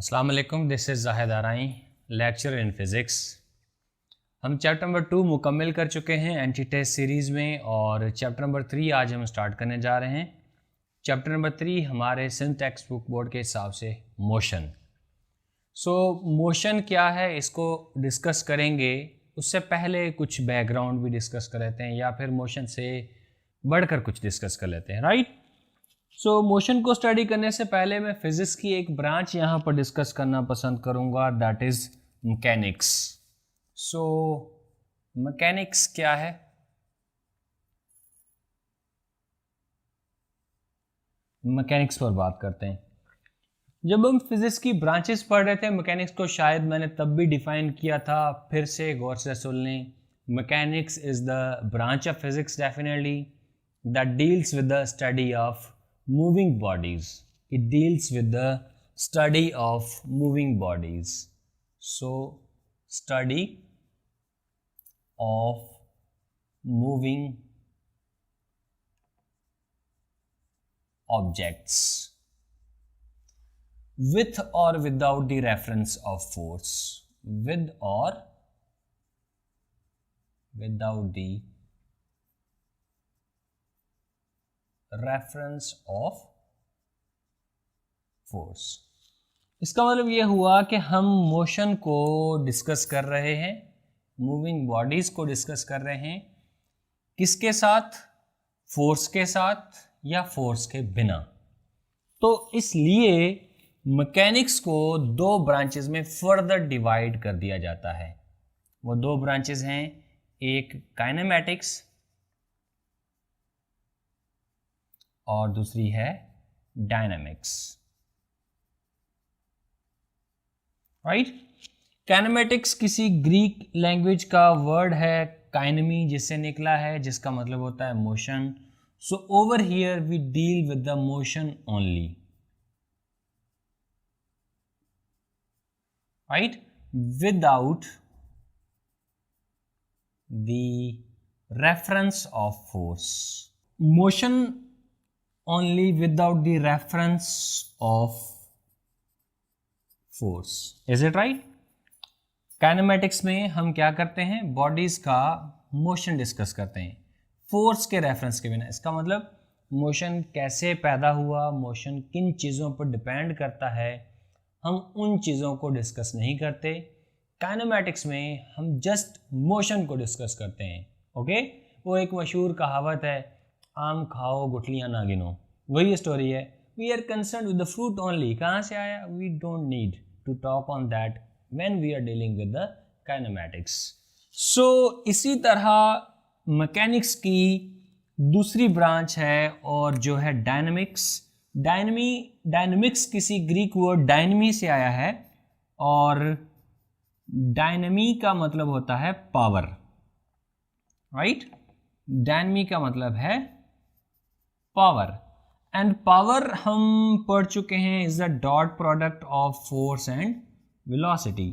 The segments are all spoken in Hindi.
अस्सलाम वालेकुम, this is Zahid Arai, lecture in physics. हम चैप्टर नंबर 2 मुकम्मल कर चुके हैं एंटी टेस्ट सीरीज़ में और चैप्टर नंबर 3 आज हम स्टार्ट करने जा रहे हैं। चैप्टर नंबर 3 हमारे सिंथ टेक्स्ट बुक बोर्ड के हिसाब से मोशन। मोशन क्या है इसको डिस्कस करेंगे। उससे पहले कुछ बैकग्राउंड भी डिस्कस कर लेते हैं या फिर मोशन से बढ़कर कुछ डिस्कस कर लेते हैं, राइट। मोशन को स्टडी करने से पहले मैं फिजिक्स की एक ब्रांच यहाँ पर डिस्कस करना पसंद करूँगा, दैट इज़ मैकेनिक्स। मैकेनिक्स क्या है? मैकेनिक्स पर बात करते हैं। जब हम फिजिक्स की ब्रांचेस पढ़ रहे थे मैकेनिक्स को, शायद मैंने तब भी डिफाइन किया था, फिर से गौर से सुन लें। Mechanics is the branch of physics definitely that deals with the study of moving bodies. It deals with the study of moving bodies. So study of moving objects with or without the reference of force, with or without the reference of force. इसका मतलब ये हुआ कि हम मोशन को डिस्कस कर रहे हैं, मूविंग बॉडीज को डिस्कस कर रहे हैं, किसके साथ? फोर्स के साथ या फोर्स के बिना। तो इसलिए मैकेनिक्स को दो ब्रांचेस में फर्दर डिवाइड कर दिया जाता है। वो दो ब्रांचेस हैं, एक काइनेमैटिक्स और दूसरी है डायनामिक्स, राइट। काइनेमैटिक्स किसी ग्रीक लैंग्वेज का वर्ड है, काइनेमी, जिससे निकला है, जिसका मतलब होता है motion. So over here we deal with the motion only, right, without the reference of force. Motion only without the reference of force. Is it right? Kinematics में हम क्या करते हैं? बॉडीज का मोशन डिस्कस करते हैं फोर्स के रेफरेंस के बिना। इसका मतलब मोशन कैसे पैदा हुआ, मोशन किन चीज़ों पर डिपेंड करता है, हम उन चीज़ों को डिस्कस नहीं करते। काइनेमैटिक्स में हम जस्ट मोशन को डिस्कस करते हैं। ओके, वो एक मशहूर कहावत है, आम खाओ गुठलियाँ ना गिनो, वही स्टोरी है। We are concern with the fruit only. कहाँ से आया? We don't need to talk on that when we are dealing with the kinematics. इसी तरह मैकेनिक्स की दूसरी ब्रांच है और जो है डायनामिक्स। डायनामिक्स किसी ग्रीक वर्ड डायनमी से आया है और डायनमी का मतलब होता है पावर, राइट। डायनमी का मतलब है पावर, एंड पावर हम पढ़ चुके हैं is the dot product of force and velocity.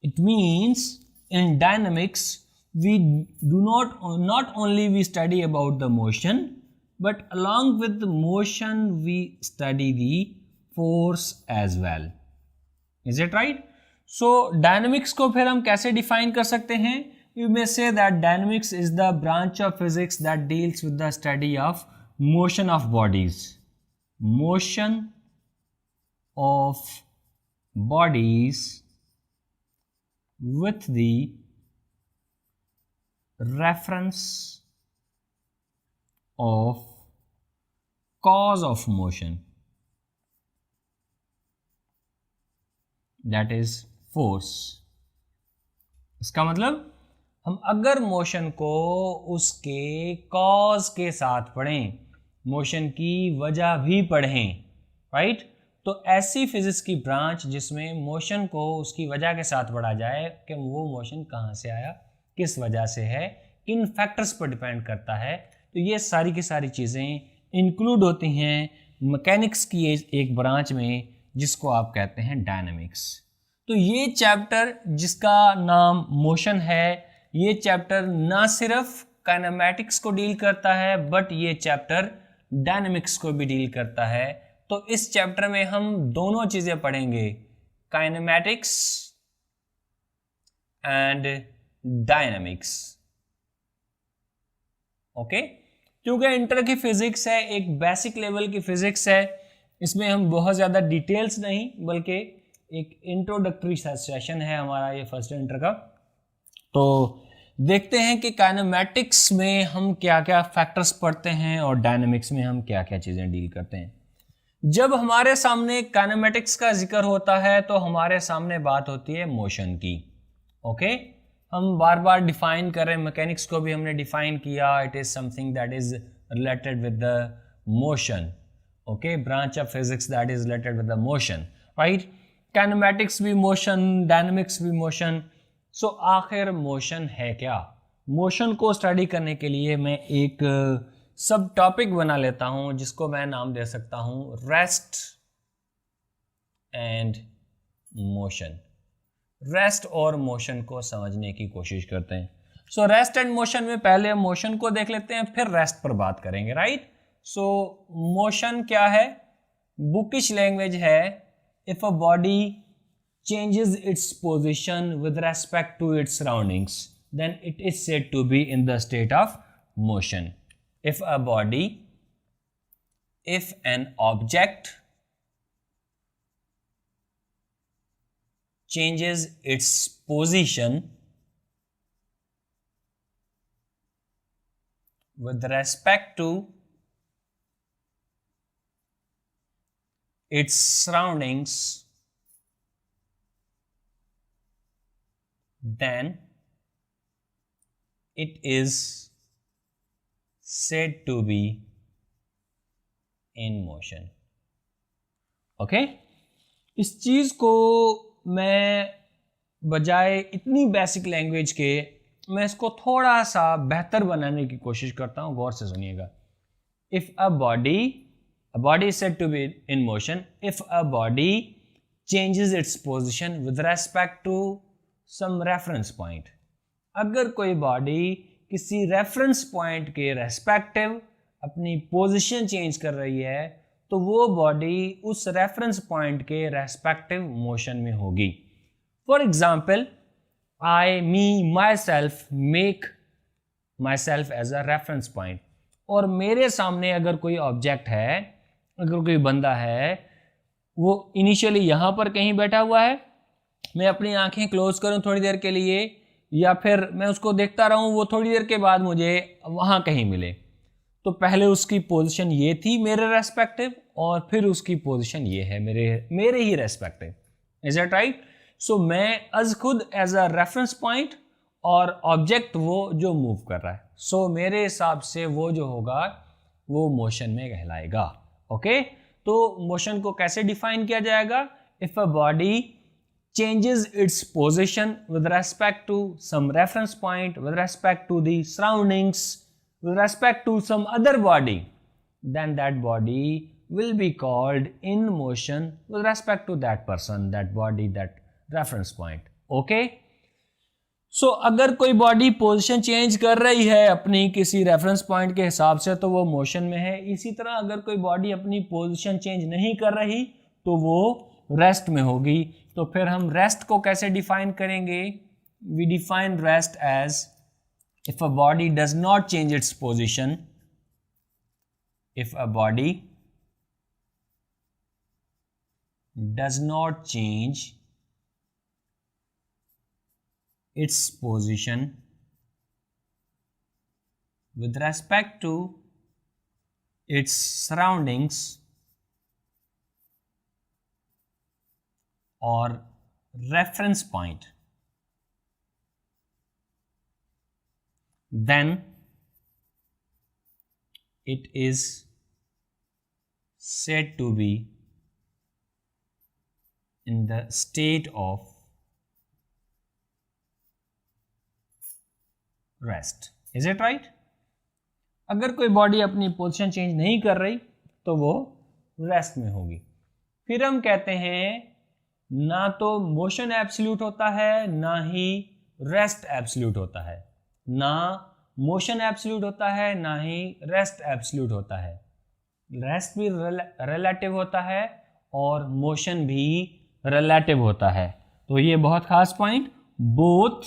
It means in dynamics we do not only we study about the motion, but along with the motion we study the force as well. Is it right? So dynamics को फिर हम कैसे डिफाइन कर सकते हैं? You may say that dynamics is the branch of physics that deals with the study of motion of bodies. Motion of bodies with the reference of cause of motion, that is force. इसका मतलब हम अगर मोशन को उसके कॉज के साथ पढ़ें, मोशन की वजह भी पढ़ें, राइट, तो ऐसी फिजिक्स की ब्रांच जिसमें मोशन को उसकी वजह के साथ पढ़ा जाए कि वो मोशन कहाँ से आया, किस वजह से है, किन फैक्टर्स पर डिपेंड करता है, तो ये सारी की सारी चीज़ें इंक्लूड होती हैं मैकेनिक्स की एक ब्रांच में जिसको आप कहते हैं डायनामिक्स। तो ये चैप्टर जिसका नाम मोशन है, ये चैप्टर ना सिर्फ काइनेमैटिक्स को डील करता है बट ये चैप्टर डायनामिक्स को भी डील करता है। तो इस चैप्टर में हम दोनों चीज़ें पढ़ेंगे, काइनेमैटिक्स एंड डायनामिक्स। ओके, क्योंकि इंटर की फिजिक्स है, एक बेसिक लेवल की फिजिक्स है, इसमें हम बहुत ज़्यादा डिटेल्स नहीं बल्कि एक इंट्रोडक्टरी सेशन है हमारा ये फर्स्ट इंटर का। तो देखते हैं कि काइनेमैटिक्स में हम क्या क्या फैक्टर्स पढ़ते हैं और डायनामिक्स में हम क्या क्या चीज़ें डील करते हैं। जब हमारे सामने काइनेमैटिक्स का जिक्र होता है तो हमारे सामने बात होती है मोशन की। ओके, हम बार बार डिफाइन कर रहे हैं, मैकेनिक्स को भी हमने डिफाइन किया, it is something that is related with the motion. Okay, branch of physics that is related with the motion, right. Kinematics भी मोशन, डायनामिक्स भी मोशन। सो आखिर मोशन है क्या? मोशन को स्टडी करने के लिए मैं एक सब टॉपिक बना लेता हूं जिसको मैं नाम दे सकता हूं रेस्ट एंड मोशन। रेस्ट और मोशन को समझने की कोशिश करते हैं। सो रेस्ट एंड मोशन में पहले मोशन को देख लेते हैं, फिर रेस्ट पर बात करेंगे, राइट। सो मोशन क्या है? बुकिश लैंग्वेज है, if a body changes its position with respect to its surroundings, then it is said to be in the state of motion. If an object changes its position with respect to its surroundings, then it is said to be in motion. Okay, इस चीज को मैं बजाय इतनी बेसिक लैंग्वेज के मैं इसको थोड़ा सा बेहतर बनाने की कोशिश करता हूं, गौर से सुनिएगा। If a body is said to be in motion if a body changes its position with respect to some reference point. अगर कोई बॉडी किसी रेफरेंस पॉइंट के रेस्पेक्टिव अपनी पोजीशन चेंज कर रही है तो वो बॉडी उस रेफरेंस पॉइंट के रेस्पेक्टिव मोशन में होगी। For example, myself make myself as a reference point, और मेरे सामने अगर कोई ऑब्जेक्ट है, अगर कोई बंदा है, वो इनिशियली यहाँ पर कहीं बैठा हुआ है, मैं अपनी आंखें क्लोज करूं थोड़ी देर के लिए या फिर मैं उसको देखता रहूं, वो थोड़ी देर के बाद मुझे वहां कहीं मिले, तो पहले उसकी पोजीशन ये थी मेरे रेस्पेक्टिव और फिर उसकी पोजीशन ये है मेरे ही respective. Is it right? So मैं खुद एज अ रेफरेंस पॉइंट और ऑब्जेक्ट वो जो मूव कर रहा है, सो मेरे हिसाब से वो जो होगा वो मोशन में कहलाएगा। ओके, तो मोशन को कैसे डिफाइन किया जाएगा? If a body changes its position with respect to some reference point, with respect to the surroundings, with respect to some other body, then that body will be called in motion with respect to that person, that body, that reference point. Okay? So अगर कोई बॉडी पोजीशन चेंज कर रही है अपनी किसी रेफरेंस पॉइंट के हिसाब से तो वो मोशन में है। इसी तरह अगर कोई बॉडी अपनी पोजीशन चेंज नहीं कर रही तो वो रेस्ट में होगी। तो फिर हम रेस्ट को कैसे डिफाइन करेंगे? We define rest as if a body does not change its position, if a body does not change its position with respect to its surroundings or reference point, then it is said to be in the state of rest. Is it right? अगर कोई बॉडी अपनी पोजीशन चेंज नहीं कर रही तो वो रेस्ट में होगी। फिर हम कहते हैं ना तो मोशन एब्सोल्यूट होता है ना ही रेस्ट एब्सोल्यूट होता है, ना मोशन एब्सोल्यूट होता है ना ही रेस्ट एब्सोल्यूट होता है। रेस्ट भी रिलेटिव होता है और मोशन भी रिलेटिव होता है। तो ये बहुत खास point, both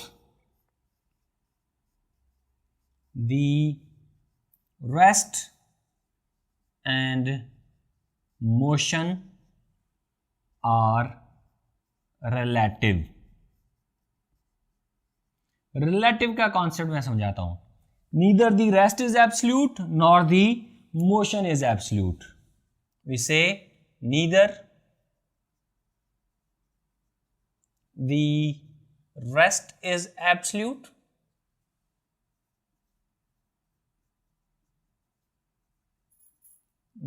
the rest and motion are relative. Relative का कॉन्सेप्ट मैं समझाता हूं। Neither the rest is absolute nor the motion is absolute. We say neither the rest is absolute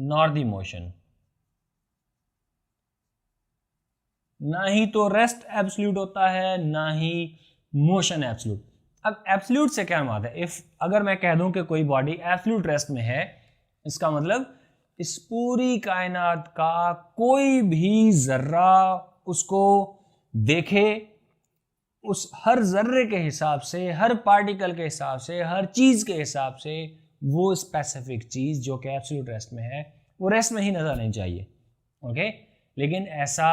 nor the motion। ना ही तो रेस्ट एब्सोल्यूट होता है, ना ही मोशन एब्सोल्यूट। अब एब्सोल्यूट से क्या मतलब है? इफ अगर मैं कह दूं कि कोई बॉडी एब्सोल्यूट रेस्ट में है, इसका मतलब इस पूरी कायनात का कोई भी जर्रा उसको देखे, उस हर जर्रे के हिसाब से, हर पार्टिकल के हिसाब से, हर चीज के हिसाब से वो स्पेसिफिक चीज जो कि एब्सोल्यूट रेस्ट में है वो रेस्ट में ही नजर आनी चाहिए। ओके, लेकिन ऐसा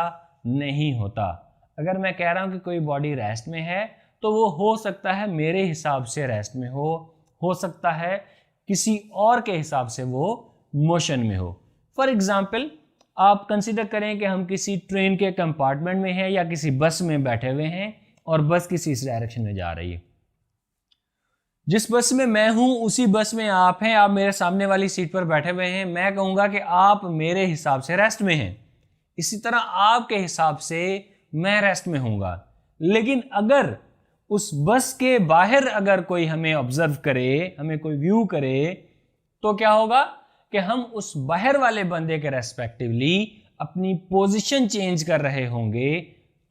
नहीं होता। अगर मैं कह रहा हूं कि कोई बॉडी रेस्ट में है तो वो हो सकता है मेरे हिसाब से रेस्ट में हो सकता है किसी और के हिसाब से वो मोशन में हो। फॉर एग्जाम्पल आप कंसिडर करें कि हम किसी ट्रेन के कंपार्टमेंट में हैं या किसी बस में बैठे हुए हैं और बस किसी इस डायरेक्शन में जा रही है। जिस बस में मैं हूं उसी बस में आप हैं, आप मेरे सामने वाली सीट पर बैठे हुए हैं। मैं कहूंगा कि आप मेरे हिसाब से रेस्ट में हैं, इसी तरह आपके हिसाब से मैं रेस्ट में हूंगा। लेकिन अगर उस बस के बाहर अगर कोई हमें ऑब्जर्व करे, हमें कोई व्यू करे, तो क्या होगा कि हम उस बाहर वाले बंदे के रेस्पेक्टिवली अपनी पोजीशन चेंज कर रहे होंगे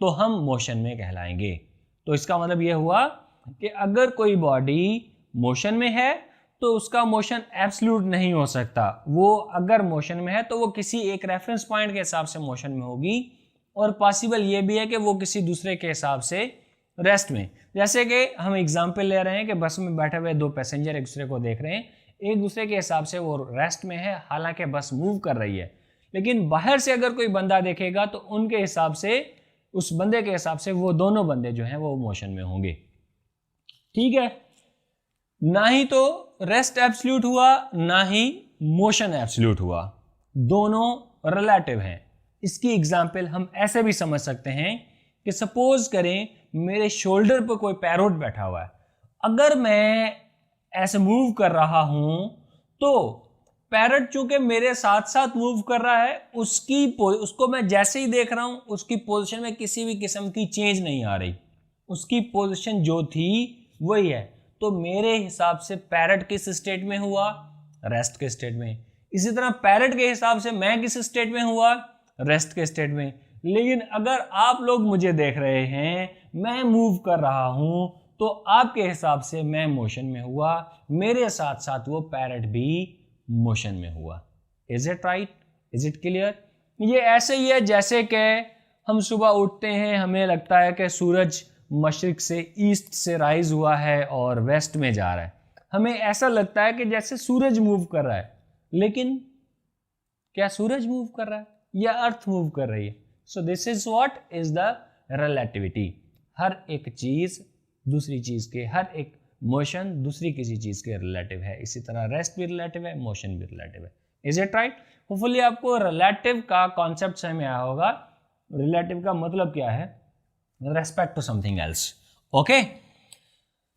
तो हम मोशन में कहलाएंगे। तो इसका मतलब यह हुआ कि अगर कोई बॉडी मोशन में है तो उसका मोशन एब्सोल्यूट नहीं हो सकता। वो अगर मोशन में है तो वो किसी एक रेफरेंस पॉइंट के हिसाब से मोशन में होगी, और पॉसिबल ये भी है कि वो किसी दूसरे के हिसाब से रेस्ट में। जैसे कि हम एग्जांपल ले रहे हैं कि बस में बैठे हुए दो पैसेंजर एक दूसरे को देख रहे हैं, एक दूसरे के हिसाब से वो रेस्ट में है, हालांकि बस मूव कर रही है। लेकिन बाहर से अगर कोई बंदा देखेगा तो उनके हिसाब से, उस बंदे के हिसाब से वो दोनों बंदे जो हैं वो मोशन में होंगे। ठीक है, ना ही तो रेस्ट एब्सोल्यूट हुआ, ना ही मोशन एब्सोल्यूट हुआ, दोनों रिलेटिव हैं। इसकी एग्जांपल हम ऐसे भी समझ सकते हैं कि सपोज करें मेरे शोल्डर पर कोई पैरोट बैठा हुआ है। अगर मैं ऐसे मूव कर रहा हूं तो पैरट चूंकि मेरे साथ साथ मूव कर रहा है, उसको मैं जैसे ही देख रहा हूं उसकी पोजीशन में किसी भी किस्म की चेंज नहीं आ रही, उसकी पोजीशन जो थी वही है। तो मेरे हिसाब से पैरट किस स्टेट में हुआ? रेस्ट के स्टेट में। इसी तरह पैरट के हिसाब से मैं किस स्टेट में हुआ? रेस्ट के स्टेट में। लेकिन अगर आप लोग मुझे देख रहे हैं, मैं मूव कर रहा हूं, तो आपके हिसाब से मैं मोशन में हुआ, मेरे साथ साथ वो पैरट भी मोशन में हुआ। Is it right? Is it clear? ये ऐसे ही है जैसे कि हम सुबह उठते हैं, हमें लगता है कि सूरज मशरिक से, ईस्ट से राइज हुआ है और वेस्ट में जा रहा है। हमें ऐसा लगता है कि जैसे सूरज मूव कर रहा है, लेकिन क्या सूरज मूव कर रहा है या अर्थ मूव कर रही है? So this is what is the relativity. हर एक चीज दूसरी चीज के, हर एक मोशन दूसरी किसी चीज के रिलेटिव है। इसी तरह रेस्ट भी रिलेटिव है, मोशन भी रिलेटिव है। Is it right? होपफुली आपको रिलेटिव का कॉन्सेप्ट समझ में आया होगा। रिलेटिव का मतलब क्या है? Respect to something else. Okay,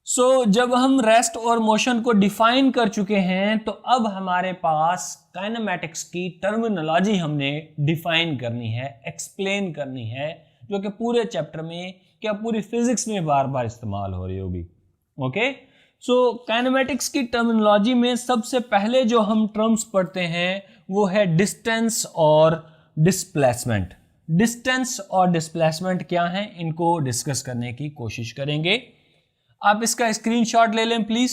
so जब हम रेस्ट और मोशन को डिफाइन कर चुके हैं तो अब हमारे पास काइनेमैटिक्स की टर्मिनोलॉजी हमने डिफाइन करनी है, एक्सप्लेन करनी है, जो कि पूरे चैप्टर में, क्या पूरी फिजिक्स में बार बार इस्तेमाल हो रही होगी। ओके, सो काइनेमैटिक्स की टर्मिनोलॉजी में सबसे पहले जो हम टर्म्स पढ़ते हैं वो है डिस्टेंस और डिस्प्लेसमेंट। डिस्टेंस और डिस्प्लेसमेंट क्या है, इनको डिस्कस करने की कोशिश करेंगे। आप इसका स्क्रीनशॉट ले लें प्लीज।